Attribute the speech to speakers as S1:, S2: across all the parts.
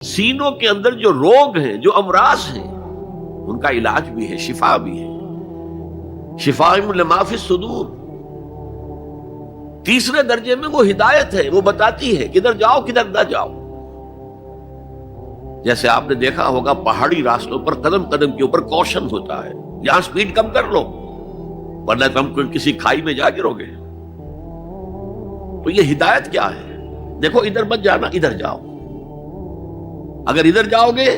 S1: سینوں کے اندر جو روگ ہیں، جو امراض ہیں، ان کا علاج بھی ہے، شفا بھی ہے، شفاء لما فی الصدور۔ تیسرے درجے میں وہ ہدایت ہے، وہ بتاتی ہے کدھر جاؤ کدھر نہ جاؤ۔ جیسے آپ نے دیکھا ہوگا پہاڑی راستوں پر قدم قدم کے اوپر کوشن ہوتا ہے، یہاں سپیڈ کم کر لو ورنہ تم کسی کھائی میں جا گرو گے۔ تو یہ ہدایت کیا ہے؟ دیکھو ادھر مت جانا، ادھر جاؤ، اگر ادھر جاؤ گے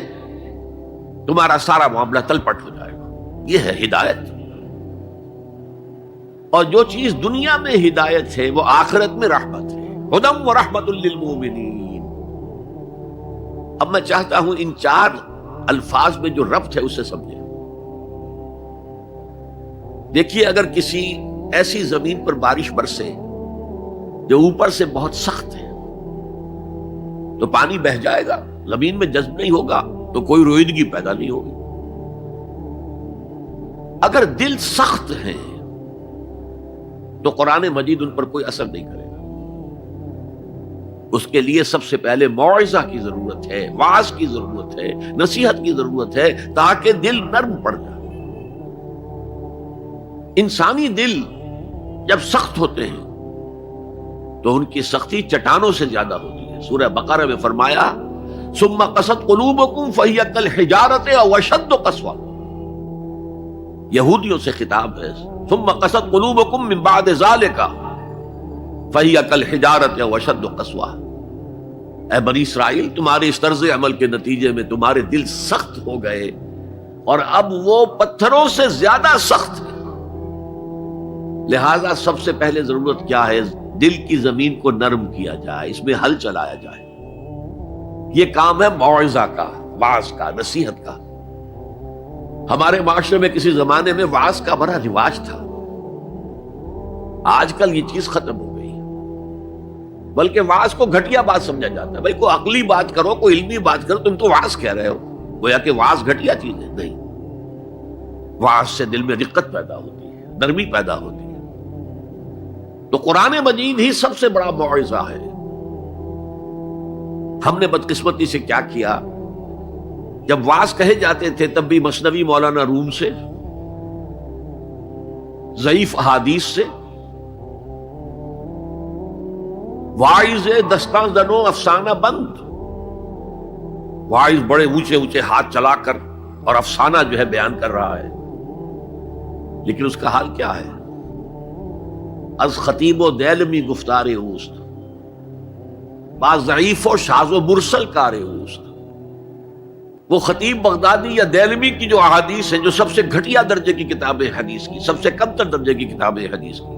S1: تمہارا سارا معاملہ تلپٹ ہو جائے گا۔ یہ ہے ہدایت۔ اور جو چیز دنیا میں ہدایت ہے وہ آخرت میں رحمت ہے، ہدی و رحمت للمومنین۔ اب میں چاہتا ہوں ان چار الفاظ میں جو ربط ہے اسے سمجھیں۔ دیکھیے اگر کسی ایسی زمین پر بارش برسے جو اوپر سے بہت سخت ہے تو پانی بہہ جائے گا، زمین میں جذب نہیں ہوگا تو کوئی رویدگی پیدا نہیں ہوگی۔ اگر دل سخت ہے تو قرآن مجید ان پر کوئی اثر نہیں کرے گا۔ اس کے لیے سب سے پہلے موعظہ کی ضرورت ہے، واعظ کی ضرورت ہے، نصیحت کی ضرورت ہے تاکہ دل نرم پڑ جائے۔ انسانی دل جب سخت ہوتے ہیں تو ان کی سختی چٹانوں سے زیادہ ہوتی ہے۔ سورہ بقرہ میں فرمایا ثم قست قلوبکم فہی کالحجارۃ او اشد قسوہ۔ یہودیوں سے خطاب ہے، ثم قست قلوبکم من بعد ذلک فہی کالحجارۃ او اشد قسوہ۔ اے بنی اسرائیل، تمہارے اس طرز عمل کے نتیجے میں تمہارے دل سخت ہو گئے اور اب وہ پتھروں سے زیادہ سخت ہے۔ لہذا سب سے پہلے ضرورت کیا ہے؟ دل کی زمین کو نرم کیا جائے، اس میں حل چلایا جائے۔ یہ کام ہے موعظہ کا، واعظ کا، نصیحت کا۔ ہمارے معاشرے میں کسی زمانے میں واعظ کا بڑا رواج تھا، آج کل یہ چیز ختم ہو گئی، بلکہ واعظ کو گھٹیا بات سمجھا جاتا ہے۔ بھائی کوئی عقلی بات کرو، کوئی علمی بات کرو، تم تو واعظ کہہ رہے ہو، گویا کہ واعظ گھٹیا چیز ہے۔ نہیں، واعظ سے دل میں رقت پیدا ہوتی ہے، نرمی پیدا ہوتی ہے۔ تو قرآن مجید ہی سب سے بڑا موعظہ ہے۔ ہم نے بدقسمتی سے کیا کیا، جب واعظ کہے جاتے تھے تب بھی مثنوی مولانا روم سے، ضعیف احادیث سے، واعظ دستان زنو افسانہ بند، واعظ بڑے اونچے اونچے ہاتھ چلا کر اور افسانہ جو ہے بیان کر رہا ہے، لیکن اس کا حال کیا ہے؟ از خطیب و دیلمی گفتار اوست، بعض ضعیف و شاذ و مرسل کار اوست۔ وہ خطیب بغدادی یا دیلمی کی جو احادیث ہیں، جو سب سے گھٹیا درجے کی کتاب حدیث کی، سب سے کم تر درجے کی کتاب حدیث کی،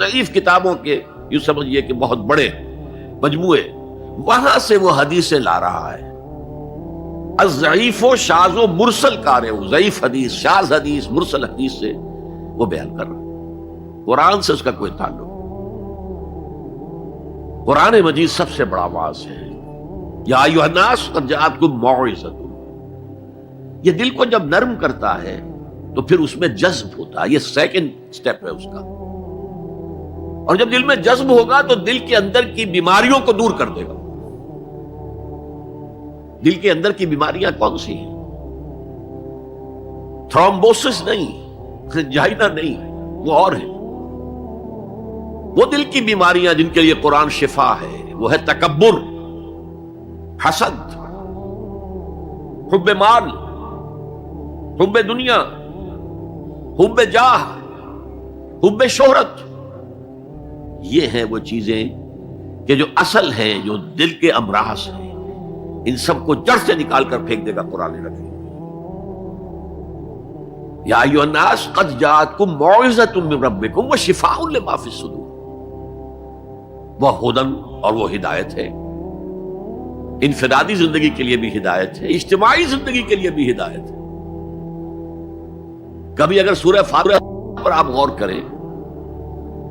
S1: ضعیف کتابوں کے یوں سمجھئے کہ بہت بڑے مجموعے، وہاں سے وہ حدیثیں لا رہا ہے۔ از ضعیف و شاذ و مرسل کار او، ضعیف حدیث، شاذ حدیث، مرسل حدیث سے وہ بیان کر رہا ہے۔ قرآن سے اس کا کوئی تعلق۔ قرآن مجید سب سے بڑا واعظ ہے۔ یا ایھا الناس قد جاءتکم موعظۃ۔ یہ دل کو جب نرم کرتا ہے تو پھر اس میں جذب ہوتا ہے، یہ سیکنڈ سٹیپ ہے اس کا۔ اور جب دل میں جذب ہوگا تو دل کے اندر کی بیماریوں کو دور کر دے گا۔ دل کے اندر کی بیماریاں کون سی ہیں؟ تھرومبوسس نہیں، انجائنا نہیں، وہ اور ہے۔ وہ دل کی بیماریاں جن کے لیے قرآن شفا ہے، وہ ہے تکبر، حسد، حب مال، حب دنیا، حب جاہ، حب شہرت۔ یہ ہیں وہ چیزیں کہ جو اصل ہیں، جو دل کے امراض ہیں، ان سب کو جڑ سے نکال کر پھینک دے گا قرآن رکھے۔ یا ایھا الناس قد جاءتکم موعظۃ من ربکم وشفاء لما فی الصدور۔ وہ ہدن اور وہ ہدایت ہے، انفرادی زندگی کے لیے بھی ہدایت ہے، اجتماعی زندگی کے لیے بھی ہدایت ہے۔ کبھی اگر سورہ فاتحہ پر آپ غور کریں،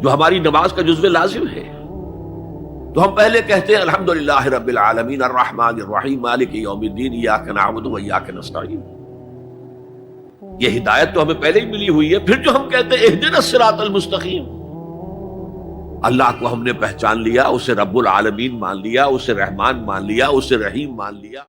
S1: جو ہماری نماز کا جزو لازم ہے، تو ہم پہلے کہتے ہیں الحمدللہ رب العالمین الرحمن الرحیم مالک یوم الدین ایاک نعبد و ایاک نستعین۔ یہ ہدایت تو ہمیں پہلے ہی ملی ہوئی ہے۔ پھر جو ہم کہتے ہیں اہدنا الصراط المستقیم، اللہ کو ہم نے پہچان لیا، اسے رب العالمین مان لیا، اسے رحمان مان لیا، اسے رحیم مان لیا۔